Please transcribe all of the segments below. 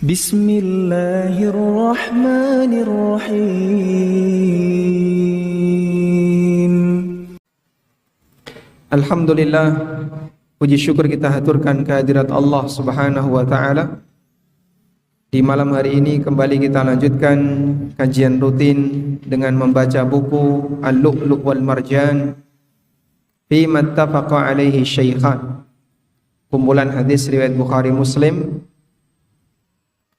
Bismillahirrahmanirrahim. Alhamdulillah, puji syukur kita haturkan kehadirat Allah Subhanahu wa taala. Di malam hari ini kembali kita lanjutkan kajian rutin dengan membaca buku Al-Lu'lu' wal Marjan fi mattafaqa alaihi syaikhan, kumpulan hadis riwayat Bukhari Muslim.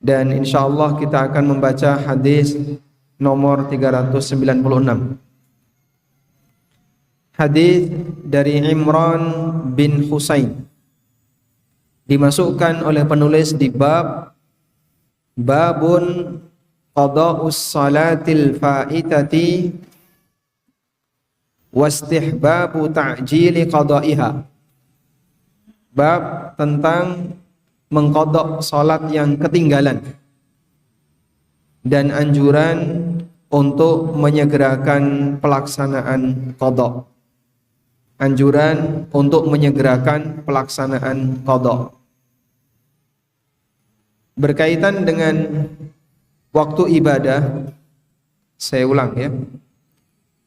Dan insyaallah kita akan membaca hadis nomor 396. Hadis dari Imran bin Husain, dimasukkan oleh penulis di babun qada'us salatil faitati wastihbabu ta'jili qada'iha. Bab tentang mengqadha salat yang ketinggalan dan anjuran untuk menyegerakan pelaksanaan qadha. Anjuran untuk menyegerakan pelaksanaan qadha. Berkaitan dengan waktu ibadah, saya ulang ya.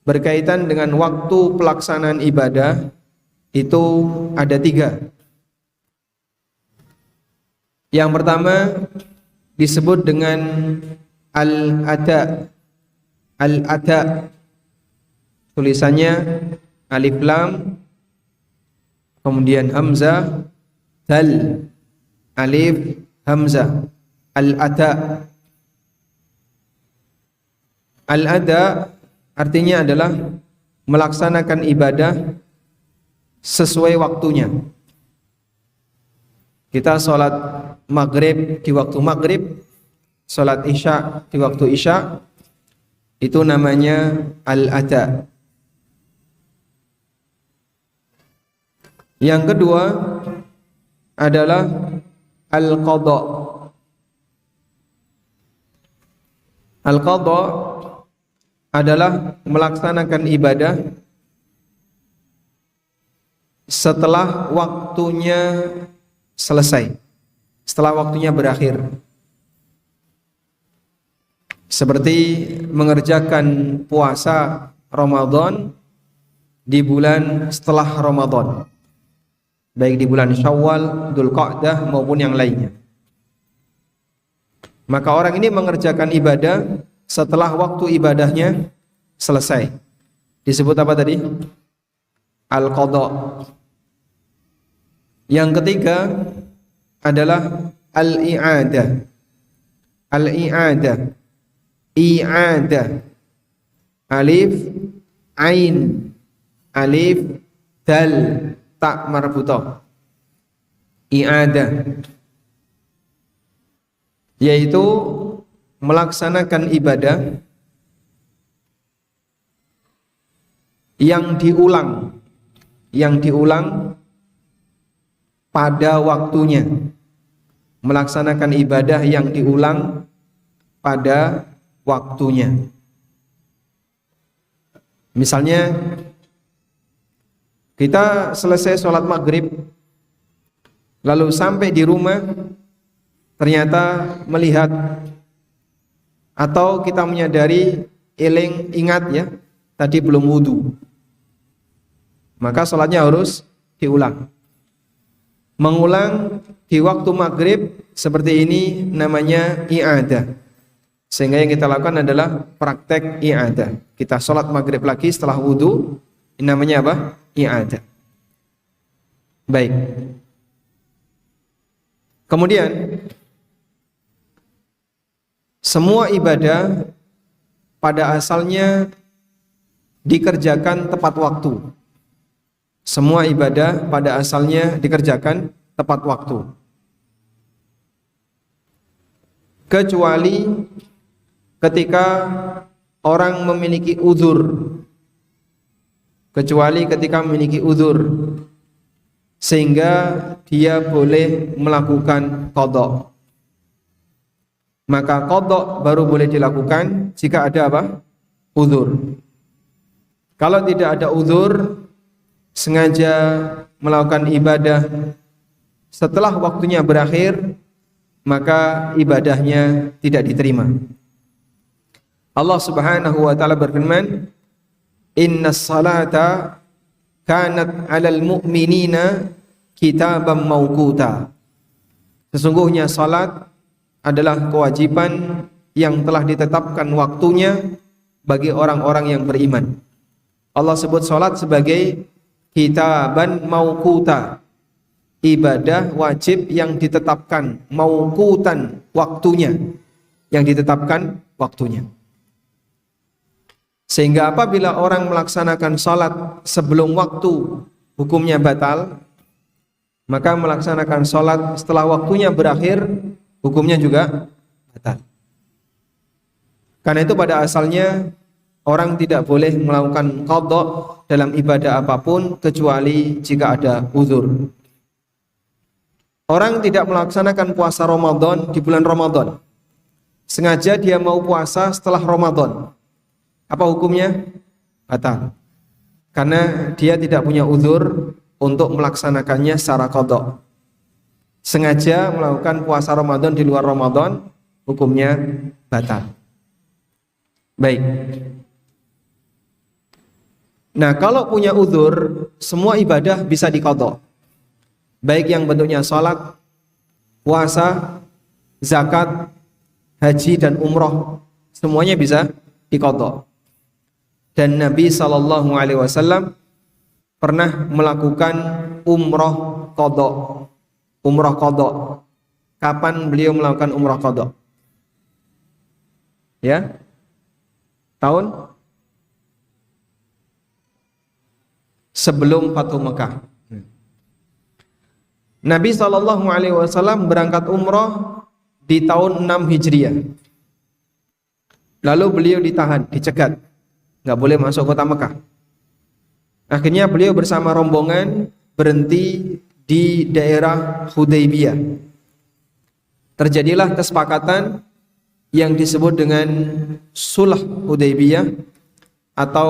Berkaitan dengan waktu pelaksanaan ibadah itu ada 3. Yang pertama disebut dengan al-ada. Al-ada tulisannya alif lam kemudian hamzah dal, alif hamzah, al-ada. Al-ada artinya adalah melaksanakan ibadah sesuai waktunya. Kita sholat maghrib di waktu maghrib, sholat isya di waktu isya, itu namanya al-ada. Yang kedua adalah al-qadha. Al-qadha adalah melaksanakan ibadah setelah waktunya selesai, setelah waktunya berakhir. Seperti mengerjakan puasa Ramadan di bulan setelah Ramadan, baik di bulan Syawal, Dzulqa'dah maupun yang lainnya. Maka orang ini mengerjakan ibadah setelah waktu ibadahnya selesai. Disebut apa tadi? Al-qadha. Yang ketiga adalah al-i'adah. Al-i'adah. I'adah. Alif ain, alif dal, ta marbutah. I'adah, yaitu melaksanakan ibadah yang diulang pada waktunya. Melaksanakan ibadah yang diulang pada waktunya. Misalnya kita selesai sholat maghrib, lalu sampai di rumah ternyata melihat atau kita menyadari, ingat ya, tadi belum wudu, maka sholatnya harus diulang. Mengulang di waktu maghrib seperti ini namanya i'adah. Sehingga yang kita lakukan adalah praktek i'adah. Kita sholat maghrib lagi setelah wudu, ini namanya apa? I'adah. Baik. Kemudian semua ibadah pada asalnya dikerjakan tepat waktu. Semua ibadah pada asalnya dikerjakan tepat waktu. Kecuali ketika orang memiliki uzur. Kecuali ketika memiliki uzur, sehingga dia boleh melakukan qadha. Maka qadha baru boleh dilakukan jika ada apa? Uzur. Kalau tidak ada uzur, sengaja melakukan ibadah setelah waktunya berakhir, maka ibadahnya tidak diterima. Allah Subhanahu wa taala berfirman, "Innas salata kanat 'alal mu'minina kitaban mauquta." Sesungguhnya salat adalah kewajiban yang telah ditetapkan waktunya bagi orang-orang yang beriman. Allah sebut salat sebagai kitaban mauquta, ibadah wajib yang ditetapkan, mauqutan, waktunya, yang ditetapkan waktunya. Sehingga apabila orang melaksanakan salat sebelum waktu, hukumnya batal, maka melaksanakan salat setelah waktunya berakhir, hukumnya juga batal. Karena itu pada asalnya orang tidak boleh melakukan qadha dalam ibadah apapun kecuali jika ada uzur. Orang tidak melaksanakan puasa Ramadan di bulan Ramadan, sengaja dia mau puasa setelah Ramadan, apa hukumnya? Batal. Karena dia tidak punya uzur untuk melaksanakannya secara qadha. Sengaja melakukan puasa Ramadan di luar Ramadan, hukumnya batal. Baik. Nah, kalau punya uzur, semua ibadah bisa diqadha. Baik yang bentuknya salat, puasa, zakat, haji dan umroh, semuanya bisa diqadha. Dan Nabi SAW pernah melakukan umroh qadha. Umroh qadha. Kapan beliau melakukan umroh qadha? Ya? Tahun sebelum Fathu Mekah. Nabi SAW berangkat umroh di tahun 6 Hijriah. Lalu beliau ditahan, dicegat, nggak boleh masuk kota Mekah. Akhirnya beliau bersama rombongan berhenti di daerah Hudaybiyah. Terjadilah kesepakatan yang disebut dengan Sulh Hudaybiyah atau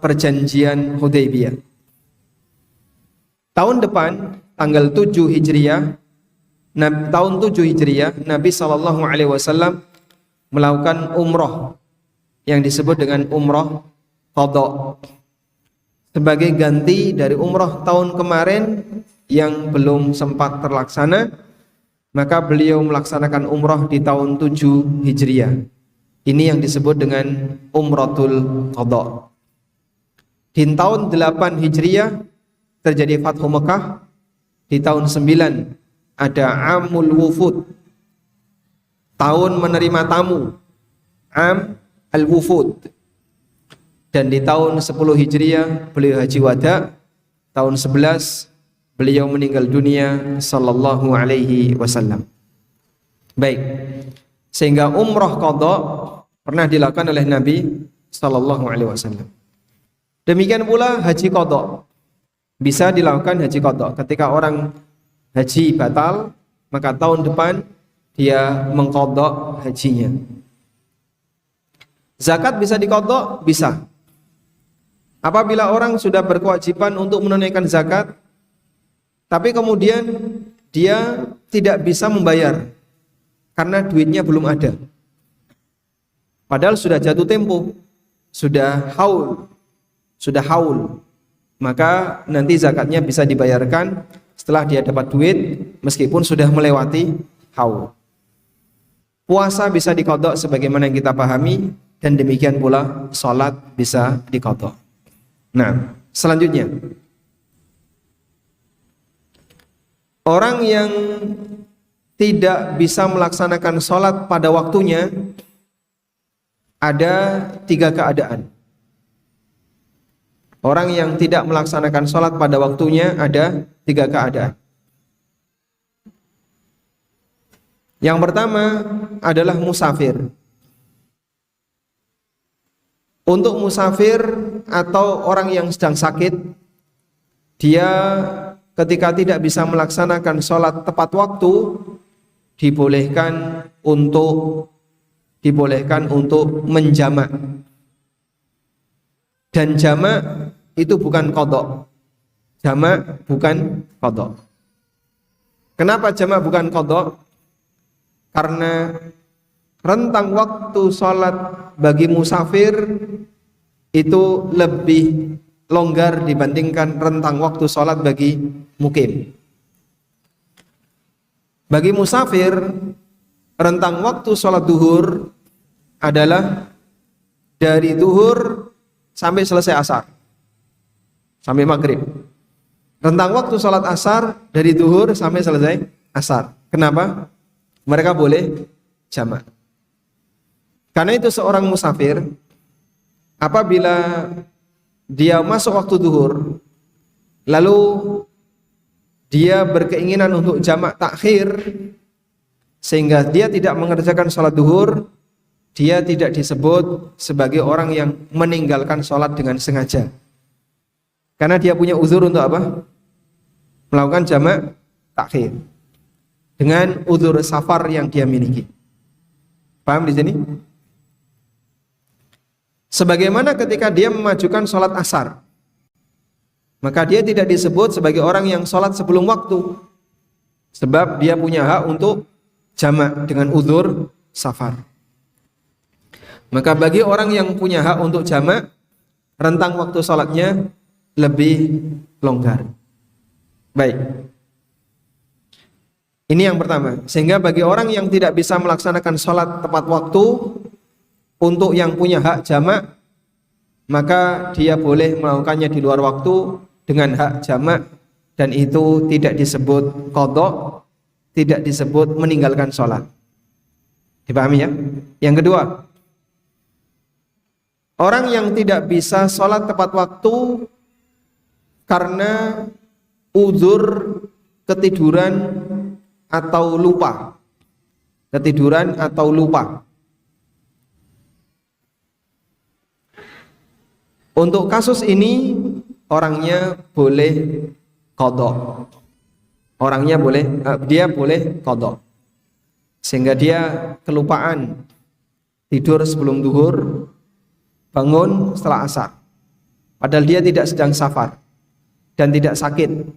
Perjanjian Hudaybiyah. Tahun depan, tanggal 7 Hijriah, tahun 7 Hijriah, Nabi SAW melakukan umroh yang disebut dengan umroh qadha, sebagai ganti dari umroh tahun kemarin yang belum sempat terlaksana. Maka beliau melaksanakan umroh di tahun 7 Hijriah. Ini yang disebut dengan umratul qadha. Di tahun 8 Hijriah terjadi Fathu Mekah. Di tahun 9 ada Amul Wufud, tahun menerima tamu, Am Al-Wufud. Dan di tahun 10 Hijriah beliau haji wada. Tahun 11 beliau meninggal dunia sallallahu alaihi wasallam. Baik. Sehingga umrah qadha pernah dilakukan oleh Nabi sallallahu alaihi wasallam. Demikian pula haji qadha. Bisa dilakukan haji qadha. Ketika orang haji batal, maka tahun depan dia mengqadha hajinya. Zakat bisa diqadha? Bisa. Apabila orang sudah berkewajiban untuk menunaikan zakat, tapi kemudian dia tidak bisa membayar karena duitnya belum ada. Padahal sudah jatuh tempo, sudah haul, maka nanti zakatnya bisa dibayarkan setelah dia dapat duit meskipun sudah melewati haul. Puasa bisa diqadha sebagaimana yang kita pahami, dan demikian pula salat bisa diqadha. Nah, selanjutnya, orang yang tidak bisa melaksanakan sholat pada waktunya ada 3 keadaan. Orang yang tidak melaksanakan sholat pada waktunya ada 3 keadaan. Yang pertama adalah musafir. Untuk musafir atau orang yang sedang sakit, dia ketika tidak bisa melaksanakan sholat tepat waktu, dibolehkan untuk menjamak. Dan jamak itu bukan qadha. Jamak bukan qadha. Kenapa jamak bukan qadha? Karena rentang waktu sholat bagi musafir itu lebih longgar dibandingkan rentang waktu sholat bagi mukim. Bagi musafir, rentang waktu sholat duhur adalah dari duhur sampai selesai asar, sampai maghrib. Rentang waktu sholat asar dari duhur sampai selesai asar. Kenapa? Mereka boleh jamak. Karena itu seorang musafir, apabila dia masuk waktu duhur, lalu dia berkeinginan untuk jamak takhir, sehingga dia tidak mengerjakan sholat duhur, dia tidak disebut sebagai orang yang meninggalkan sholat dengan sengaja. Karena dia punya uzur untuk apa? Melakukan jamak takhir dengan uzur safar yang dia miliki. Paham di sini? Sebagaimana ketika dia memajukan sholat asar, maka dia tidak disebut sebagai orang yang sholat sebelum waktu, sebab dia punya hak untuk jamak dengan uzur safar. Maka bagi orang yang punya hak untuk jamak, rentang waktu sholatnya lebih longgar. Baik. Ini yang pertama. Sehingga bagi orang yang tidak bisa melaksanakan sholat tepat waktu, untuk yang punya hak jamak, maka dia boleh melakukannya di luar waktu dengan hak jamak, dan itu tidak disebut qadha, tidak disebut meninggalkan sholat. Dipahami ya? Yang kedua, orang yang tidak bisa sholat tepat waktu karena uzur ketiduran atau lupa. Ketiduran atau lupa. Untuk kasus ini orangnya boleh qadha. Orangnya boleh, dia boleh qadha. Sehingga dia kelupaan tidur sebelum duhur, bangun setelah asar. Padahal dia tidak sedang safar dan tidak sakit,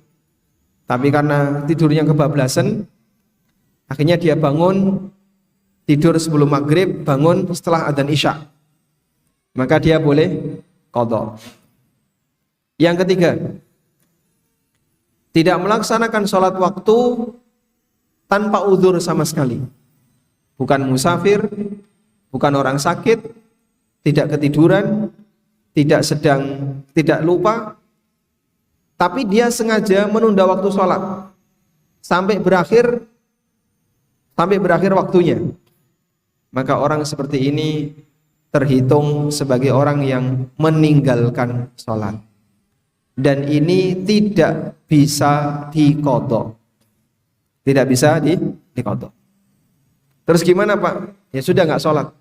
tapi karena tidurnya kebablasan, akhirnya dia bangun, tidur sebelum maghrib, bangun setelah adzan isya, maka dia boleh qadha. Yang ketiga, tidak melaksanakan sholat waktu tanpa uzur sama sekali. Bukan musafir, bukan orang sakit, tidak ketiduran, tidak lupa, tapi dia sengaja menunda waktu sholat sampai berakhir waktunya. Maka orang seperti ini terhitung sebagai orang yang meninggalkan sholat, dan ini tidak bisa diqadha. Tidak bisa diqadha. Terus gimana Pak? Ya sudah nggak sholat.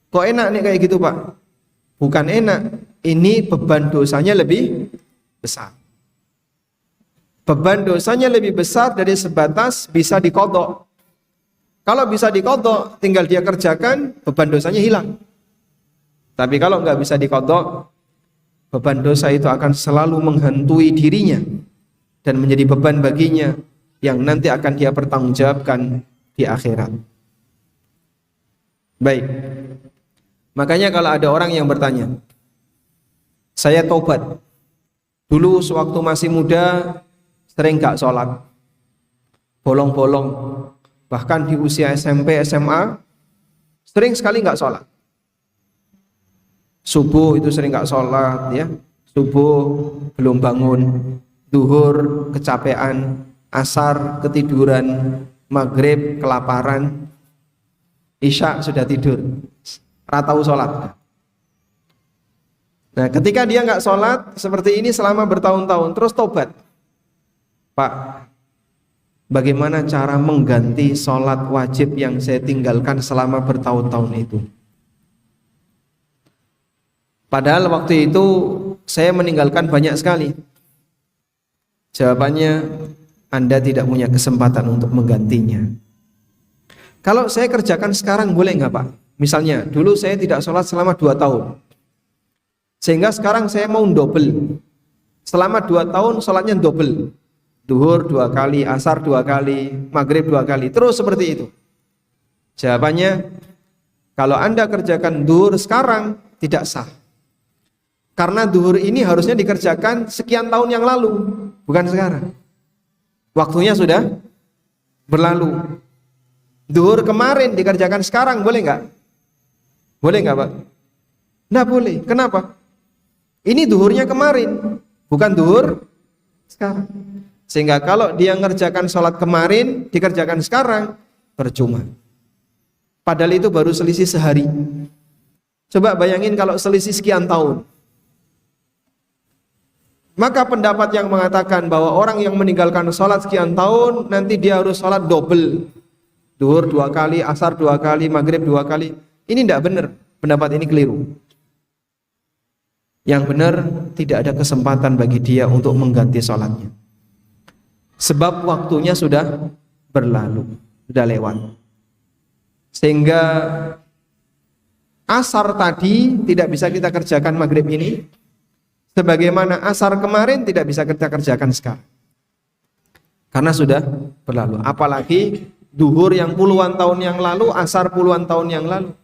Kok enak nih kayak gitu Pak? Bukan enak, ini beban dosanya lebih besar. Beban dosanya lebih besar dari sebatas bisa diqadha. Kalau bisa diqadha, tinggal dia kerjakan, beban dosanya hilang. Tapi kalau nggak bisa diqadha, beban dosa itu akan selalu menghantui dirinya dan menjadi beban baginya yang nanti akan dia pertanggungjawabkan di akhirat. Baik. Makanya kalau ada orang yang bertanya, saya taubat, dulu sewaktu masih muda sering gak sholat, bolong-bolong, bahkan di usia SMP, SMA sering sekali gak sholat. Subuh itu sering gak sholat ya, subuh belum bangun, duhur kecapean, asar ketiduran, maghrib kelaparan, isya sudah tidur, ratau sholat. Nah ketika dia nggak sholat seperti ini selama bertahun-tahun, terus tobat, Pak, bagaimana cara mengganti sholat wajib yang saya tinggalkan selama bertahun-tahun itu? Padahal waktu itu saya meninggalkan banyak sekali. Jawabannya, Anda tidak punya kesempatan untuk menggantinya. Kalau saya kerjakan sekarang boleh nggak Pak? Misalnya, dulu saya tidak sholat selama 2 tahun. Sehingga sekarang saya mau double. Selama 2 tahun sholatnya double. Duhur 2 kali, asar 2 kali, maghrib 2 kali. Terus seperti itu. Jawabannya, kalau Anda kerjakan duhur sekarang tidak sah. Karena duhur ini harusnya dikerjakan sekian tahun yang lalu, bukan sekarang. Waktunya sudah berlalu. Duhur kemarin dikerjakan sekarang, boleh nggak? Boleh nggak, Pak? Nggak boleh. Kenapa? Ini duhurnya kemarin, bukan duhur sekarang. Sehingga kalau dia ngerjakan sholat kemarin, dikerjakan sekarang, percuma. Padahal itu baru selisih sehari. Coba bayangin kalau selisih sekian tahun. Maka pendapat yang mengatakan bahwa orang yang meninggalkan sholat sekian tahun, nanti dia harus sholat double. Duhur 2 kali, asar 2 kali, maghrib 2 kali. Ini tidak benar. Pendapat ini keliru. Yang benar, tidak ada kesempatan bagi dia untuk mengganti sholatnya. Sebab waktunya sudah berlalu, sudah lewat. Sehingga asar tadi tidak bisa kita kerjakan maghrib ini, sebagaimana asar kemarin tidak bisa kita kerjakan sekarang, karena sudah berlalu. Apalagi duhur yang puluhan tahun yang lalu, asar puluhan tahun yang lalu,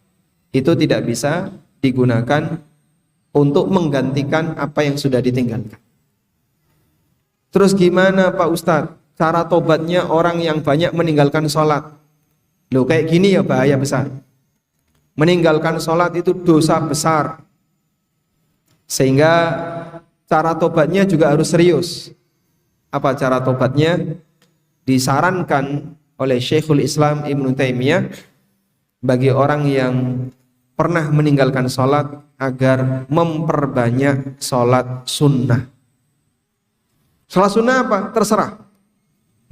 itu tidak bisa digunakan untuk menggantikan apa yang sudah ditinggalkan. Terus gimana Pak Ustadz cara tobatnya orang yang banyak meninggalkan sholat? Loh, kayak gini ya, bahaya besar. Meninggalkan sholat itu dosa besar. Sehingga cara tobatnya juga harus serius. Apa cara tobatnya? Disarankan oleh Syekhul Islam Ibnu Taimiyah bagi orang yang pernah meninggalkan sholat agar memperbanyak sholat sunnah. Sholat sunnah apa? Terserah.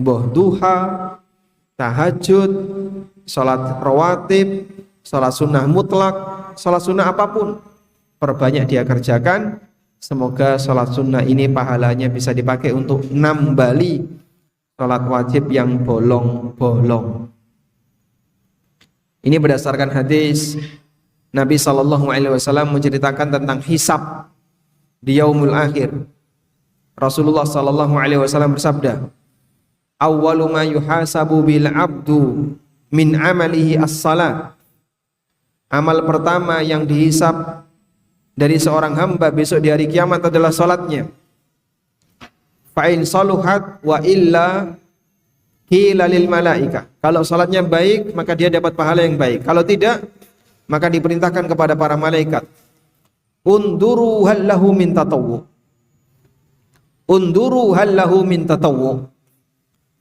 Boh duha, tahajud, sholat rawatib, sholat sunnah mutlak, sholat sunnah apapun, perbanyak dia kerjakan. Semoga sholat sunnah ini pahalanya bisa dipakai untuk nambali sholat wajib yang bolong-bolong. Ini berdasarkan hadis Nabi SAW menceritakan tentang hisab di yaumul akhir. Rasulullah SAW bersabda, awwalu ma yuhasabu bil abdu min amalihi as-salat. Amal pertama yang dihisab dari seorang hamba besok di hari kiamat adalah salatnya. Fa in saluhat wa illa qila lil malaika. Kalau salatnya baik, maka dia dapat pahala yang baik. Kalau tidak, maka diperintahkan kepada para malaikat, unduru hal lahu min tatawwu. Unduru hal lahu min tatawwu.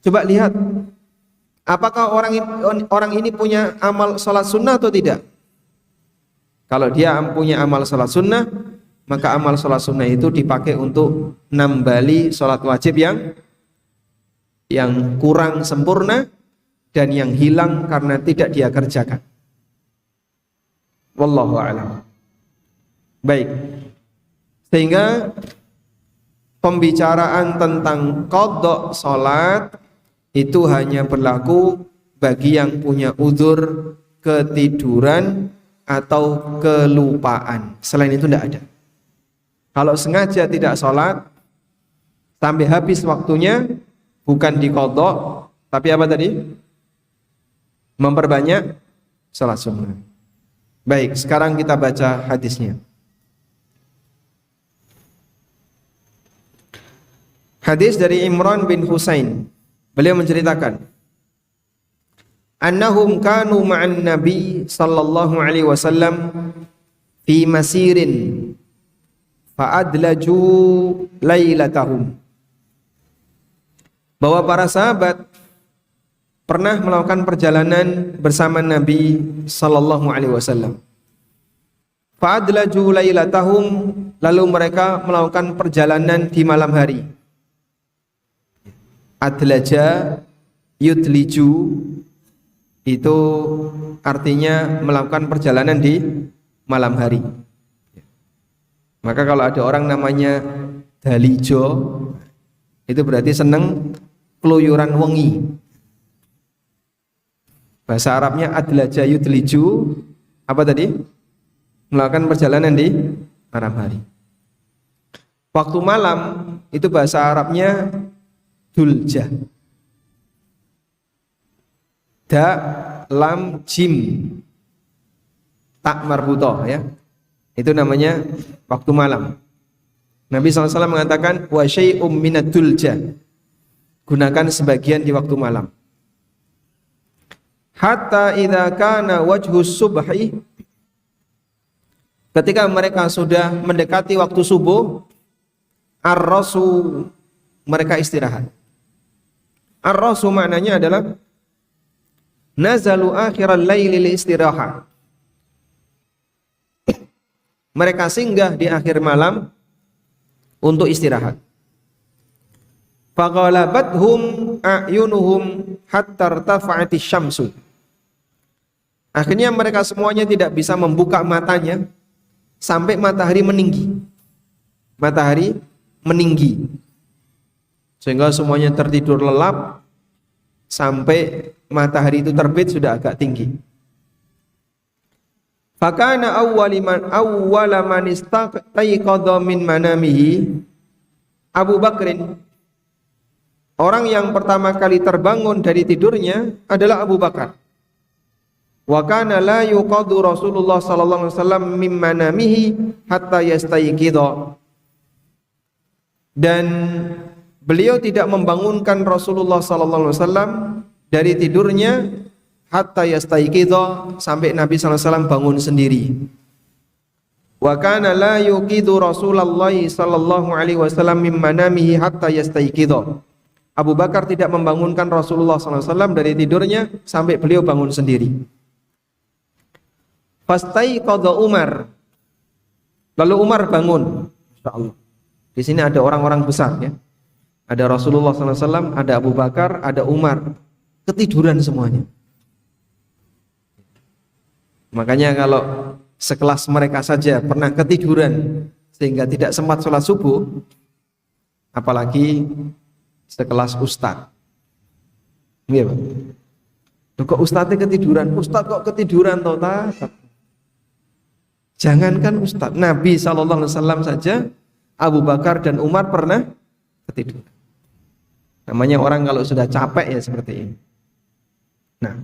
Coba lihat, apakah orang ini punya amal salat sunnah atau tidak? Kalau dia punya amal salat sunnah, maka amal salat sunnah itu dipakai untuk nambali salat wajib yang kurang sempurna dan yang hilang karena tidak dia kerjakan. Wallahu a'lam. Baik. Sehingga pembicaraan tentang qadha salat itu hanya berlaku bagi yang punya uzur ketiduran atau kelupaan. Selain itu tidak ada. Kalau sengaja tidak sholat sampai habis waktunya, bukan diqadha, tapi apa tadi? Memperbanyak sholat sunnah. Baik, sekarang kita baca hadisnya. Hadis dari Imran bin Husain. Beliau menceritakan, annahum kanu ma'an nabi sallallahu alaihi wasallam fi masirin fa'adlaju lailatahum. Bahwa para sahabat pernah melakukan perjalanan bersama Nabi sallallahu alaihi wasallam. Fa'adlaju lailatahum, lalu mereka melakukan perjalanan di malam hari. Adlaja yudliju itu artinya melakukan perjalanan di malam hari. Maka kalau ada orang namanya dalijo, itu berarti seneng keluyuran wengi. Bahasa Arabnya adlaja yudliju, apa tadi? Melakukan perjalanan di malam hari. Waktu malam itu bahasa Arabnya dulja. Da lam jim tak marbutoh ya. Itu namanya waktu malam. Nabi SAW mengatakan wa syai'um minad dulja. Gunakan sebagian di waktu malam. Hatta idza kana wajhus subhi, ketika mereka sudah mendekati waktu subuh, ar-rasu, mereka istirahat. Ar-rasu maknanya adalah nazalu akhiral laili li istirahat. Mereka singgah di akhir malam untuk istirahat. Faghalabathum a'yunuhum hatta irtafa'atis syamsu. Akhirnya mereka semuanya tidak bisa membuka matanya sampai matahari meninggi. Matahari meninggi. Sehingga semuanya tertidur lelap sampai matahari itu terbit sudah agak tinggi. Fakana awwala man istayqadha min manamihi Abu Bakrin. Orang yang pertama kali terbangun dari tidurnya adalah Abu Bakar. Wa kana la yuqadhu Rasulullah sallallahu alaihi wasallam min manamihi hatta yastayqidha. Dan beliau tidak membangunkan Rasulullah sallallahu alaihi wasallam dari tidurnya hatta yastayqidha, sampai Nabi sallallahu alaihi wasallam bangun sendiri. Wa kana la yuqidu Rasulullah sallallahu alaihi wasallam min manamihi hatta yastayqidha. Abu Bakar tidak membangunkan Rasulullah sallallahu alaihi wasallam dari tidurnya sampai beliau bangun sendiri. Fastayqadha Umar. Lalu Umar bangun. Masyaallah. Di sini ada orang-orang besar ya. Ada Rasulullah sallallahu alaihi wasallam, ada Abu Bakar, ada Umar. Ketiduran semuanya. Makanya kalau sekelas mereka saja pernah ketiduran sehingga tidak sempat sholat subuh, apalagi sekelas ustadz. Iya, Pak. Kok ustadznya ketiduran? Ustadz kok ketiduran toh? Jangankan ustadz, Nabi SAW saja, Abu Bakar dan Umar pernah ketiduran. Namanya orang kalau sudah capek ya seperti ini. Nah,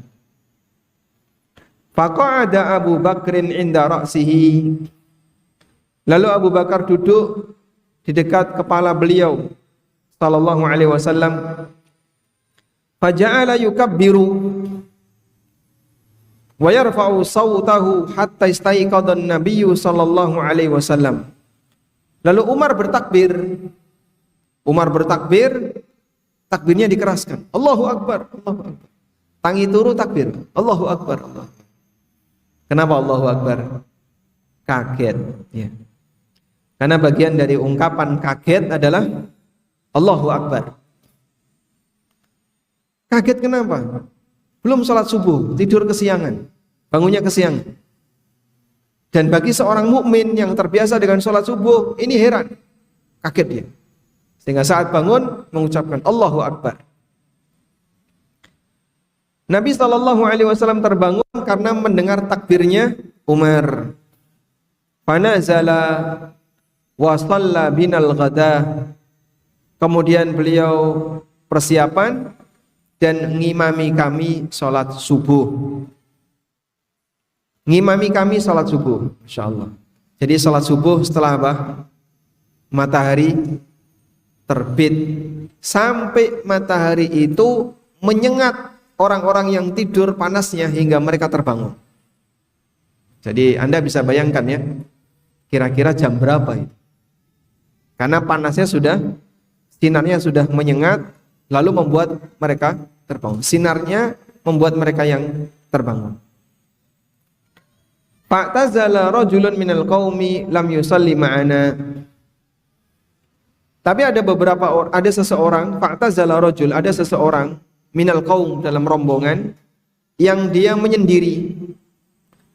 faqa'ada Abu Bakrin inda ra'sihi. Lalu Abu Bakar duduk di dekat kepala beliau sallallahu alaihi wasallam. Faja'ala yukabbiru wa yarfa'u sawtahu hatta istayqadha an-nabiyyu sallallahu alaihi wasallam. Lalu Umar bertakbir. Takbirnya dikeraskan. Allahu Akbar, Allahu Akbar. Tangi turu takbir. Allahu Akbar, Allahu Akbar. Kenapa Allahu Akbar? Kaget ya. Karena bagian dari ungkapan kaget adalah Allahu Akbar. Kaget kenapa? Belum sholat subuh, tidur kesiangan, bangunnya kesiangan. Dan bagi seorang mukmin yang terbiasa dengan sholat subuh, ini heran, kaget dia. Sehingga saat bangun mengucapkan Allahu Akbar. Nabi SAW terbangun karena mendengar takbirnya Umar. Fanazala wa shalla binal ghada. Kemudian beliau persiapan dan ngimami kami sholat subuh. Ngimami kami sholat subuh, insyaallah. Jadi sholat subuh setelah apa? Matahari terbit, sampai matahari itu menyengat orang-orang yang tidur panasnya hingga mereka terbangun. Jadi Anda bisa bayangkan ya, kira-kira jam berapa itu? Karena panasnya sinarnya sudah menyengat, lalu membuat mereka terbangun. Sinarnya membuat mereka yang terbangun. Fa'tazala rajulun minal qaumi lam yusalli ma'ana. Tapi ada seseorang, fa'tazala rajul, ada seseorang minal qaum dalam rombongan yang dia menyendiri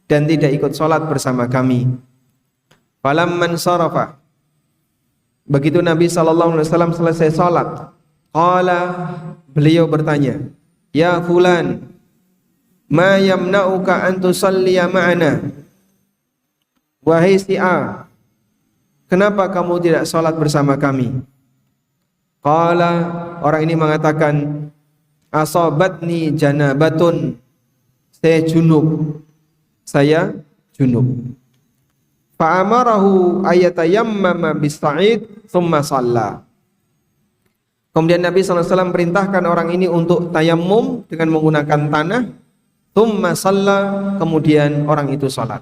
dan tidak ikut sholat bersama kami. Falamman sarafa, begitu Nabi SAW selesai sholat, qala, beliau bertanya, ya fulan, ma yamna'uka an tusalliya ma'ana. Wahai si A, kenapa kamu tidak sholat bersama kami? Qala, orang ini mengatakan, asabatni janabatun, saya junub. Fa amarahu ayatayammama bis-sa'id tsumma shalla. Kemudian Nabi SAW perintahkan orang ini untuk tayammum dengan menggunakan tanah, tsumma shalla, kemudian orang itu salat.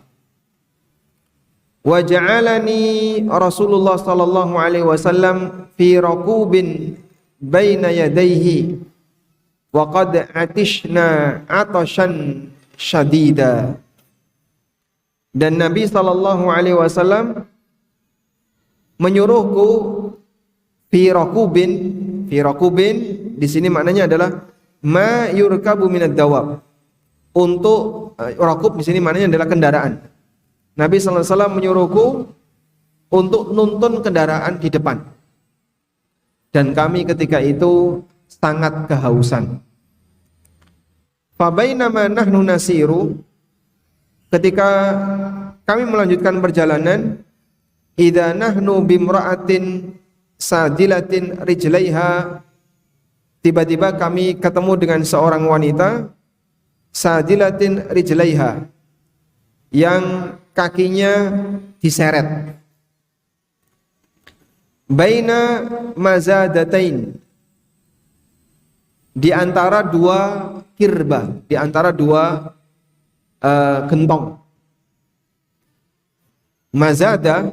Wa ja'alani Rasulullah sallallahu alaihi wasallam fi raqubin baina yadayhi wa qad atishna atashan syadida. Dan Nabi sallallahu alaihi wasallam menyuruhku fi raqubin di sini maknanya adalah ma yurkabu minad dawab. Untuk raqub di sini maknanya adalah kendaraan. Nabi sallallahu alaihi wasallam menyuruhku untuk nuntun kendaraan di depan. Dan kami ketika itu sangat kehausan. Fa bainama nahnu nasiru, ketika kami melanjutkan perjalanan, idza nahnu bimra'atin sadilatin rijlaiha, tiba-tiba kami ketemu dengan seorang wanita sadilatin rijlaiha, yang kakinya diseret, baina mazadatain, di antara dua kirba, di antara dua gentong. Mazada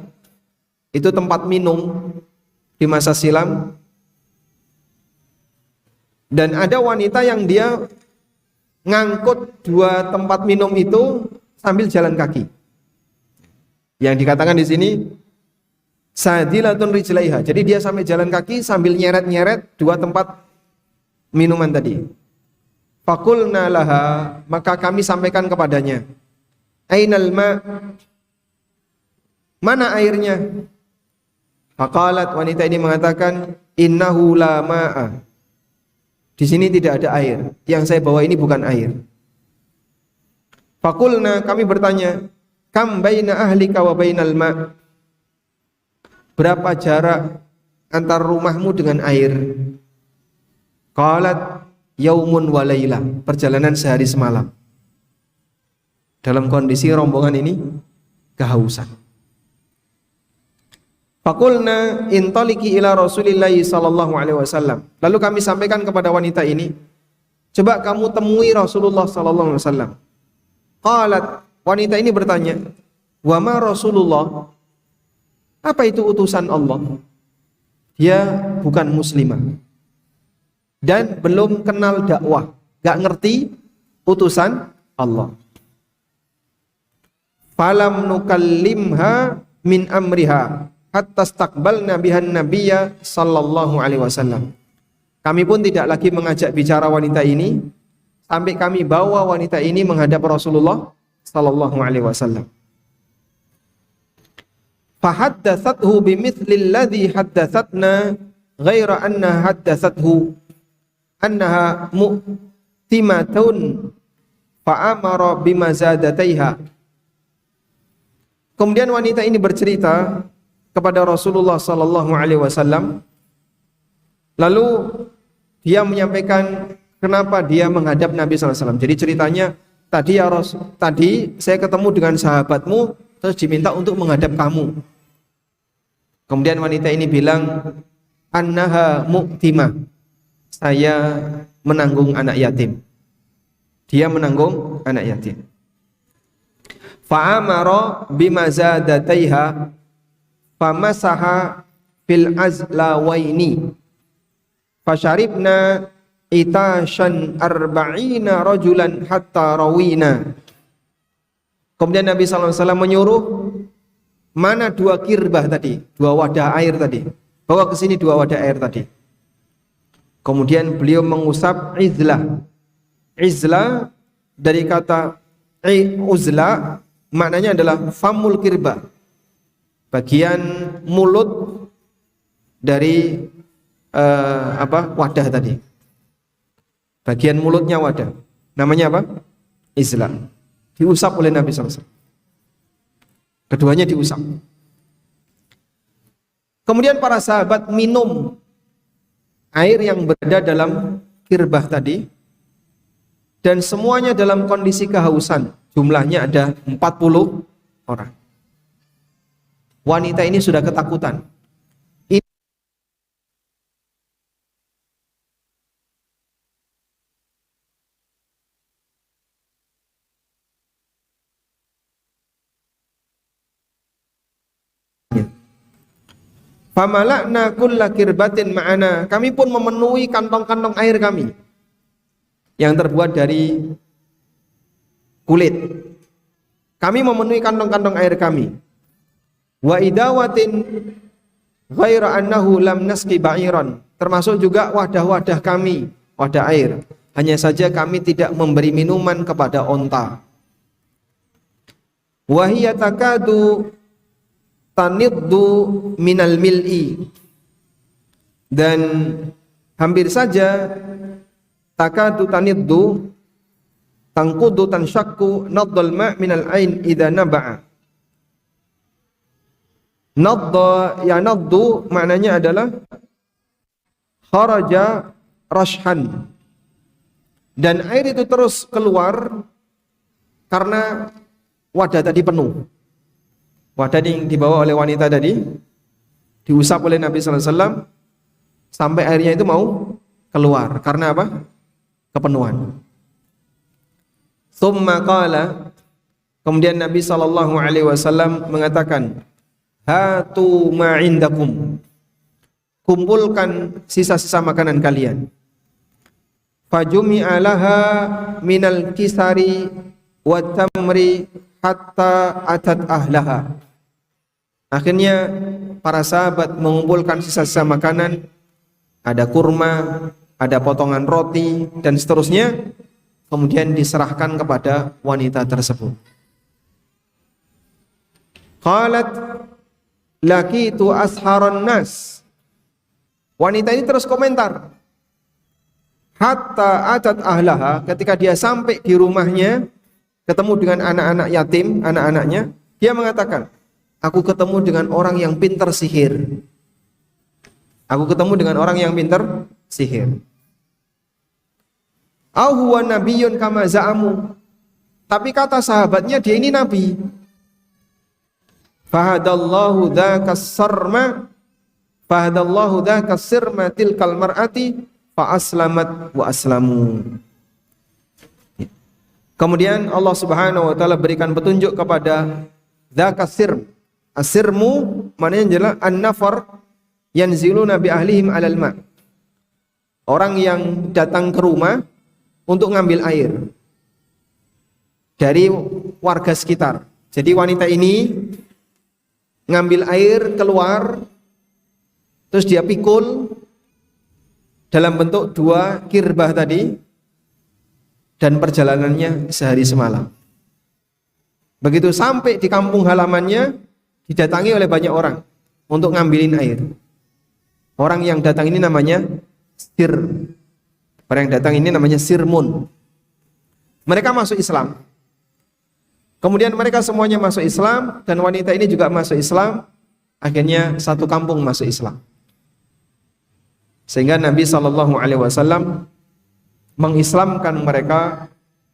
itu tempat minum di masa silam, dan ada wanita yang dia ngangkut dua tempat minum itu sambil jalan kaki. Yang dikatakan di sini sadilatun rijlaiha, jadi dia sambil jalan kaki sambil nyeret-nyeret dua tempat minuman tadi. Faqulna laha, maka kami sampaikan kepadanya, ainal ma, mana airnya? Faqalat, wanita ini mengatakan, innahu la ma'a, di sini tidak ada air, yang saya bawa ini bukan air. Faqulna, kami bertanya, kam baina ahlika wa bainal ma', berapa jarak antar rumahmu dengan air? Qalat yaumun wa lailah, perjalanan sehari semalam. Dalam kondisi rombongan ini kehausan. Faqulna intaliki ila Rasulillahi sallallahu alaihi wasallam. Lalu kami sampaikan kepada wanita ini, coba kamu temui Rasulullah sallallahu alaihi wasallam. Qalat, wanita ini bertanya, wa ma Rasulullah, apa itu utusan Allah? Dia bukan muslimah dan belum kenal dakwah, gak ngerti utusan Allah. Falam nukallimha min amriha hatta istaqbalna bihan nabiyya sallallahu alaihi wasallam. Kami pun tidak lagi mengajak bicara wanita ini sampai kami bawa wanita ini menghadap Rasulullah sallallahu alaihi wasallam. Fahaddatsathu bimithli alladhi haddatsatna ghaira anna haddatsathu annaha mu'timatun fa amara bimazadataiha. Kemudian wanita ini bercerita kepada Rasulullah sallallahu alaihi wasallam. Lalu dia menyampaikan kenapa dia menghadap Nabi sallallahu alaihi wasallam. Jadi ceritanya, tadi saya ketemu dengan sahabatmu terus diminta untuk menghadap kamu. Kemudian wanita ini bilang, annaha mu'timah, saya menanggung anak yatim. Dia menanggung anak yatim. Fa'amara bimazadataiha famasaha fil azlawaini fasharibna itashan arba'ina rajulan hatta rawina. Kemudian Nabi SAW menyuruh, mana dua kirbah tadi, dua wadah air tadi, bawa ke sini dua wadah air tadi. Kemudian beliau mengusap izlah. Izlah dari kata uzla, maknanya adalah famul kirbah, bagian mulut dari wadah tadi. Bagian mulutnya wadah. Namanya apa? Izlah. Diusap oleh Nabi SAW. Keduanya diusap. Kemudian para sahabat minum air yang berada dalam kirbah tadi. dan semuanya dalam kondisi kehausan. Jumlahnya ada 40 orang. Wanita ini sudah ketakutan. Famalakna kulla kirbatin ma'ana. Kami pun memenuhi kantong-kantong air kami yang terbuat dari kulit. Kami memenuhi kantong-kantong air kami. Wa idawatin ghaira annahu lam naski ba'iran. Termasuk juga wadah-wadah kami, wadah air. Hanya saja kami tidak memberi minuman kepada onta. Wa hiya takadu taniddu minal mil'i, dan hampir saja takadu taniddu tangkudu tanshakku naddal ma' minal ain idza naba'a. Nadda ya naddu maknanya adalah kharaja rashan, dan air itu terus keluar karena wadah tadi penuh. Wadah yang dibawa oleh wanita tadi diusap oleh Nabi sallallahu alaihi wasallam sampai airnya itu mau keluar. Karena apa? Kepenuhan. Tsumma qala, kemudian Nabi sallallahu alaihi wasallam mengatakan, hatu ma indakum, kumpulkan sisa-sisa makanan kalian. Fajumi'a laha minal kisari wa tamri hatta atat ahlaha. Akhirnya para sahabat mengumpulkan sisa-sisa makanan, ada kurma, ada potongan roti dan seterusnya, kemudian diserahkan kepada wanita tersebut. Qalat laqitu asharon nas. Wanita ini terus komentar, hatta atat ahlaha, ketika dia sampai di rumahnya ketemu dengan anak-anak yatim, anak-anaknya, dia mengatakan, aku ketemu dengan orang yang pintar sihir. Aku ketemu dengan orang yang pintar sihir. Au huwa nabiyyun kama za'amu. Tapi kata sahabatnya dia ini nabi. Fahadallahu dzakas sarma, fahadallahu dzakas sirma tilkal mar'ati fa aslamat wa aslamu. Kemudian Allah Subhanahu wa taala berikan petunjuk kepada dzakas sirm. Asirmu maknanya adalah an-nafar yanziluna bi ahlihim 'alal ma'. Orang yang datang ke rumah untuk ngambil air dari warga sekitar. Jadi wanita ini ngambil air keluar, terus dia pikul dalam bentuk 2 kirbah tadi, dan perjalanannya sehari semalam. Begitu sampai di kampung halamannya, didatangi oleh banyak orang untuk ngambilin air. Orang yang datang ini namanya sir. Orang yang datang ini namanya sirmun. Mereka masuk Islam. Kemudian mereka semuanya masuk Islam, dan wanita ini juga masuk Islam. Akhirnya satu kampung masuk Islam. Sehingga Nabi SAW mengislamkan mereka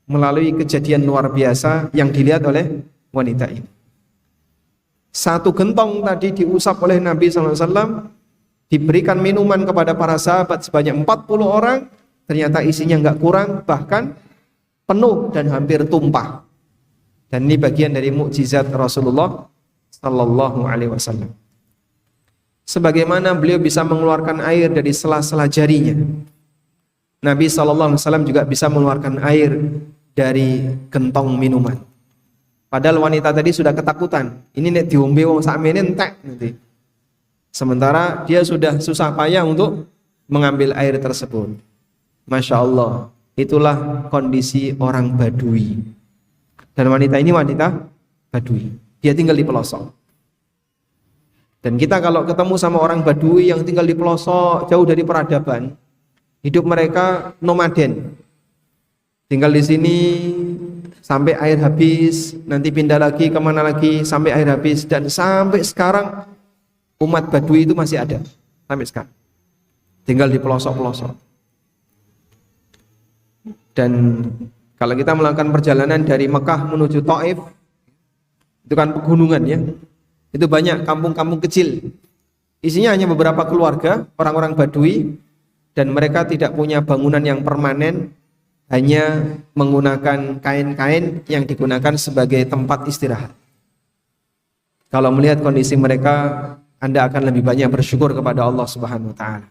melalui kejadian luar biasa yang dilihat oleh wanita ini. Satu gentong tadi diusap oleh Nabi SAW, diberikan minuman kepada para sahabat sebanyak 40 orang, ternyata isinya enggak kurang, bahkan penuh dan hampir tumpah. Dan ini bagian dari mukjizat Rasulullah sallallahu alaihi wasallam. Sebagaimana beliau bisa mengeluarkan air dari sela-sela jarinya, Nabi sallallahu alaihi wasallam juga bisa mengeluarkan air dari gentong minuman. Padahal wanita tadi sudah ketakutan. Ini nek diombe wong sakmene entek nanti. Sementara dia sudah susah payah untuk mengambil air tersebut. Masya Allah, itulah kondisi orang Badui. Dan wanita ini wanita Badui. Dia tinggal di pelosok. Dan kita kalau ketemu sama orang Badui yang tinggal di pelosok, jauh dari peradaban, hidup mereka nomaden. Tinggal di sini sampai air habis, nanti pindah lagi kemana lagi sampai air habis, dan sampai sekarang umat Badui itu masih ada sampai sekarang. Tinggal di pelosok-pelosok. Dan Kalau kita melakukan perjalanan dari Mekah menuju Taif, itu kan pegunungan ya. Itu banyak kampung-kampung kecil. Isinya hanya beberapa keluarga, orang-orang Badui, dan mereka tidak punya bangunan yang permanen, hanya menggunakan kain-kain yang digunakan sebagai tempat istirahat. Kalau melihat kondisi mereka, Anda akan lebih banyak bersyukur kepada Allah Subhanahu wa taala.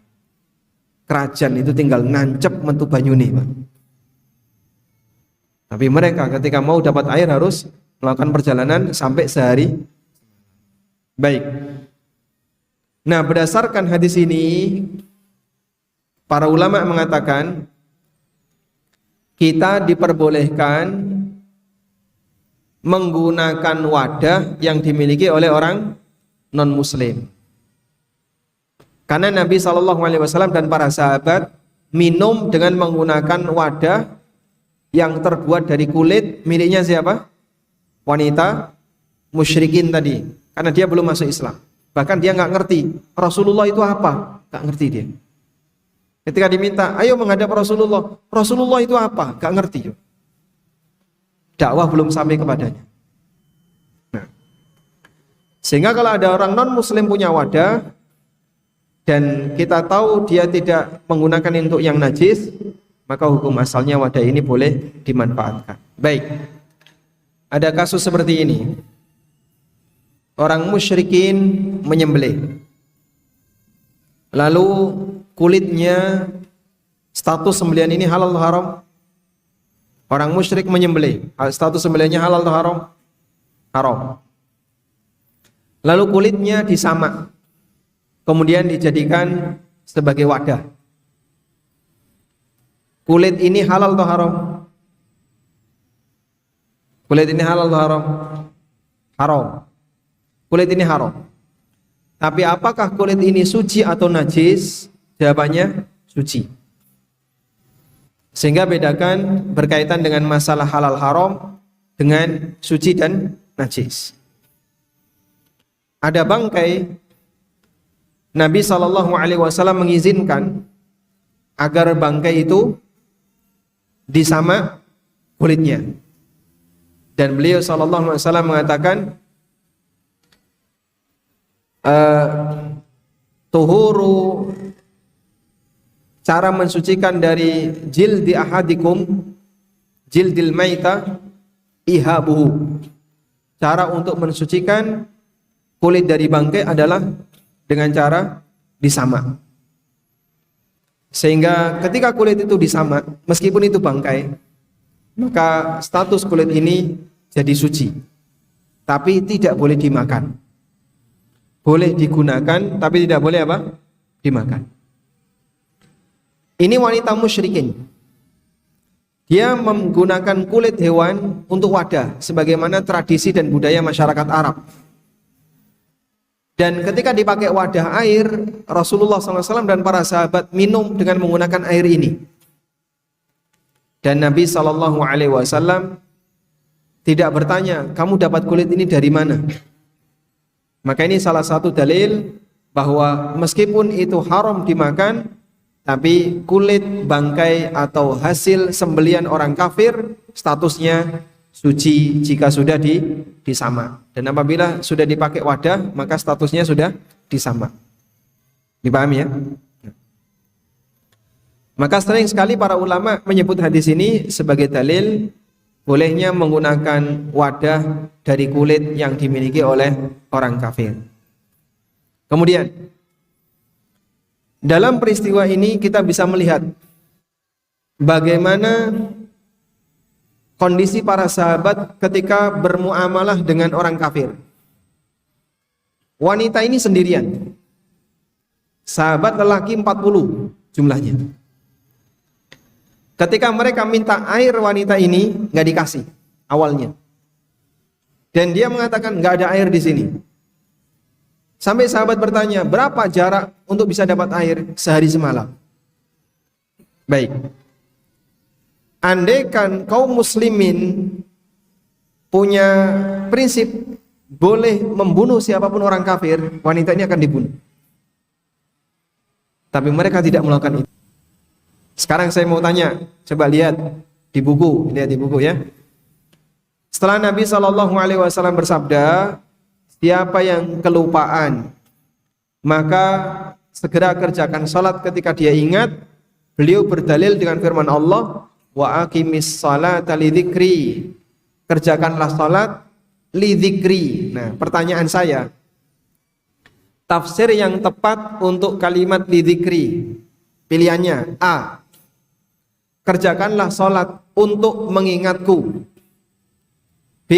Kerajaan itu tinggal nancep metu banyune, Pak. Tapi mereka ketika mau dapat air harus melakukan perjalanan sampai sehari. Baik. Nah, berdasarkan hadis ini, para ulama mengatakan kita diperbolehkan menggunakan wadah yang dimiliki oleh orang non-muslim. Karena Nabi SAW dan para sahabat minum dengan menggunakan wadah yang terbuat dari kulit miliknya siapa? Wanita musyrikin tadi. Karena dia belum masuk Islam. Bahkan dia nggak ngerti Rasulullah itu apa, nggak ngerti dia. Ketika diminta, ayo menghadap Rasulullah, Rasulullah itu apa, nggak ngerti. Dakwah belum sampai kepadanya. Nah, sehingga kalau ada orang non Muslim punya wadah dan kita tahu dia tidak menggunakan untuk yang najis, maka hukum asalnya wadah ini boleh dimanfaatkan. Baik, ada kasus seperti ini. Orang musyrikin menyembelih, lalu kulitnya, status sembelihan ini halal atau haram? Orang musyrik menyembelih, status sembelihannya halal atau haram? Haram. Lalu kulitnya disamak, kemudian dijadikan sebagai wadah. Kulit ini halal atau haram? Kulit ini halal atau haram? Haram. Kulit ini haram. Tapi apakah kulit ini suci atau najis? Jawabannya suci. Sehingga bedakan berkaitan dengan masalah halal haram dengan suci dan najis. Ada bangkai, Nabi SAW mengizinkan agar bangkai itu disamak kulitnya. Dan beliau SAW mengatakan, tuhuru, cara mensucikan dari jildi ahadikum, jildil maita, ihabuhu. Cara untuk mensucikan kulit dari bangkai adalah dengan cara disamak. Sehingga ketika kulit itu disamak, meskipun itu bangkai, maka status kulit ini jadi suci. Tapi tidak boleh dimakan. Boleh digunakan, tapi tidak boleh apa? Dimakan. Ini wanita musyrikin. Dia menggunakan kulit hewan untuk wadah, sebagaimana tradisi dan budaya masyarakat Arab. Dan ketika dipakai wadah air, Rasulullah SAW dan para sahabat minum dengan menggunakan air ini. Dan Nabi SAW tidak bertanya, kamu dapat kulit ini dari mana? Maka ini salah satu dalil bahwa meskipun itu haram dimakan, tapi kulit bangkai atau hasil sembelian orang kafir statusnya suci jika sudah disamak. Dan apabila sudah dipakai wadah, maka statusnya sudah disamak. Dipahami ya? Maka sering sekali para ulama menyebut hadis ini sebagai dalil bolehnya menggunakan wadah dari kulit yang dimiliki oleh orang kafir. Kemudian dalam peristiwa ini kita bisa melihat bagaimana kondisi para sahabat ketika bermuamalah dengan orang kafir. Wanita ini sendirian. Sahabat lelaki 40 jumlahnya. Ketika mereka minta air wanita ini nggak dikasih awalnya, dan dia mengatakan nggak ada air di sini. Sampai sahabat bertanya, berapa jarak untuk bisa dapat air sehari semalam? Baik, andaikan kaum muslimin punya prinsip boleh membunuh siapapun orang kafir, wanita ini akan dibunuh. Tapi mereka tidak melakukan itu. Sekarang saya mau tanya, coba lihat Di buku, lihat di buku ya. Setelah Nabi SAW bersabda, siapa yang kelupaan, maka segera kerjakan salat ketika dia ingat. Beliau berdalil dengan firman Allah, wa aqimis salata lidzikri. Kerjakanlah salat lidzikri. Nah, pertanyaan saya, tafsir yang tepat untuk kalimat lidzikri, pilihannya A, kerjakanlah salat untuk mengingatku. B,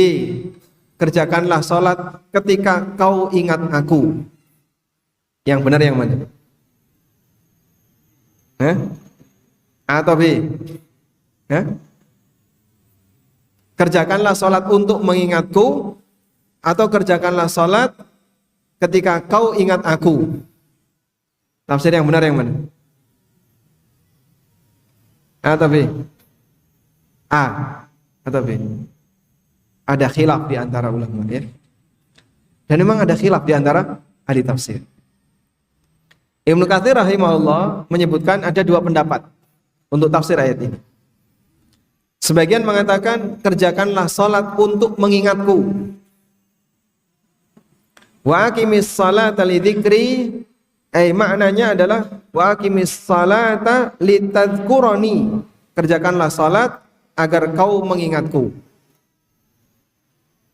kerjakanlah salat ketika kau ingat aku. Yang benar yang mana? A atau B? Kerjakanlah salat untuk mengingatku atau kerjakanlah salat ketika kau ingat aku. Tafsir yang benar yang mana? A atau B? A atau B? Ada khilaf di antara ulama ya. Dan memang ada khilaf di antara ahli tafsir. Ibnu Katsir rahimahullah menyebutkan ada dua pendapat untuk tafsir ayat ini. Sebagian mengatakan kerjakanlah salat untuk mengingatku. Wa aqimis salata lidzikri, maknanya adalah wa aqimis salata litadhkurani. Kerjakanlah salat agar kau mengingatku.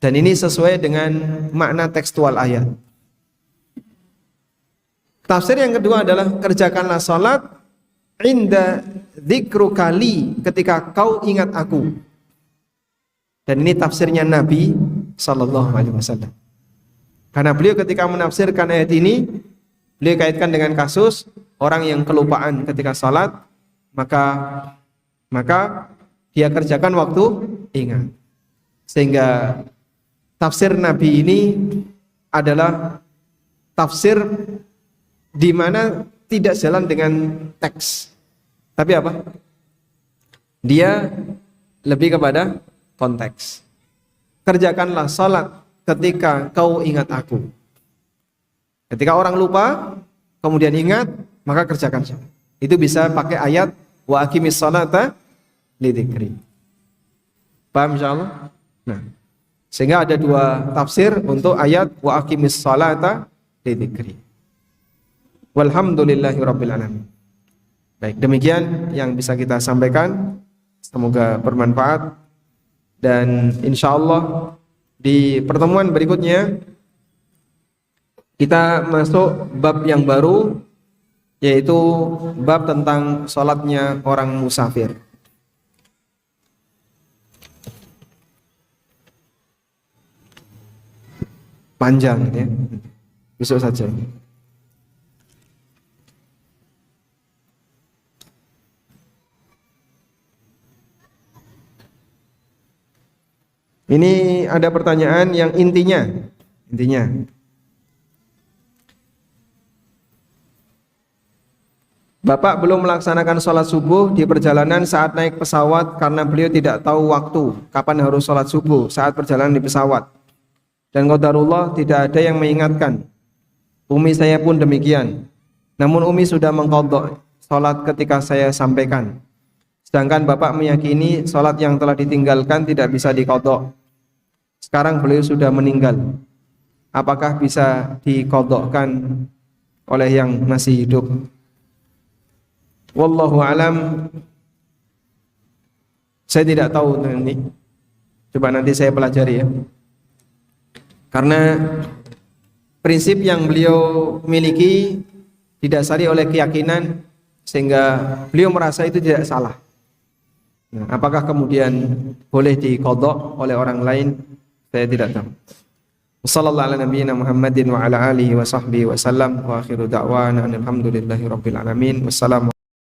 Dan ini sesuai dengan makna tekstual ayat. Tafsir yang kedua adalah kerjakanlah salat inda dzikrukali, ketika kau ingat aku. Dan ini tafsirnya Nabi sallallahu alaihi wasallam. Karena beliau ketika menafsirkan ayat ini, beliau kaitkan dengan kasus orang yang kelupaan ketika salat, maka dia kerjakan waktu ingat. Sehingga tafsir Nabi ini adalah tafsir di mana tidak jalan dengan teks. Tapi apa? Dia lebih kepada konteks. Kerjakanlah salat ketika kau ingat aku. Ketika orang lupa, kemudian ingat, maka kerjakan salat. Itu bisa pakai ayat wa aqimis salata lidzikri. Paham insyaallah? Nah, sehingga ada dua tafsir untuk ayat wa aqimis salata lidzikri. Walhamdulillahirabbil alamin. Baik, demikian yang bisa kita sampaikan. Semoga bermanfaat dan insyaallah di pertemuan berikutnya kita masuk bab yang baru, yaitu bab tentang sholatnya orang musafir. Panjang ya, besok saja. Ini ada pertanyaan yang intinya. Bapak belum melaksanakan sholat subuh di perjalanan saat naik pesawat karena beliau tidak tahu waktu kapan harus sholat subuh saat perjalanan di pesawat. Dan qadarullah tidak ada yang mengingatkan. Umi saya pun demikian. Namun Umi sudah mengqadha sholat ketika saya sampaikan. Sedangkan Bapak meyakini sholat yang telah ditinggalkan tidak bisa diqadha. Sekarang beliau sudah meninggal. Apakah bisa diqadhakan oleh yang masih hidup? Wallahu alam. Saya tidak tahu ini. Coba nanti saya pelajari ya. Karena prinsip yang beliau miliki didasari oleh keyakinan sehingga beliau merasa itu tidak salah. Nah, apakah kemudian boleh diqadha oleh orang lain? Saya tidak tahu. Wassallallahu ala nabiyyina Muhammadin wa ala alihi wa sahbihi wa sallam wa akhiru da'wana alhamdulillahi rabbil alamin. Wassalamu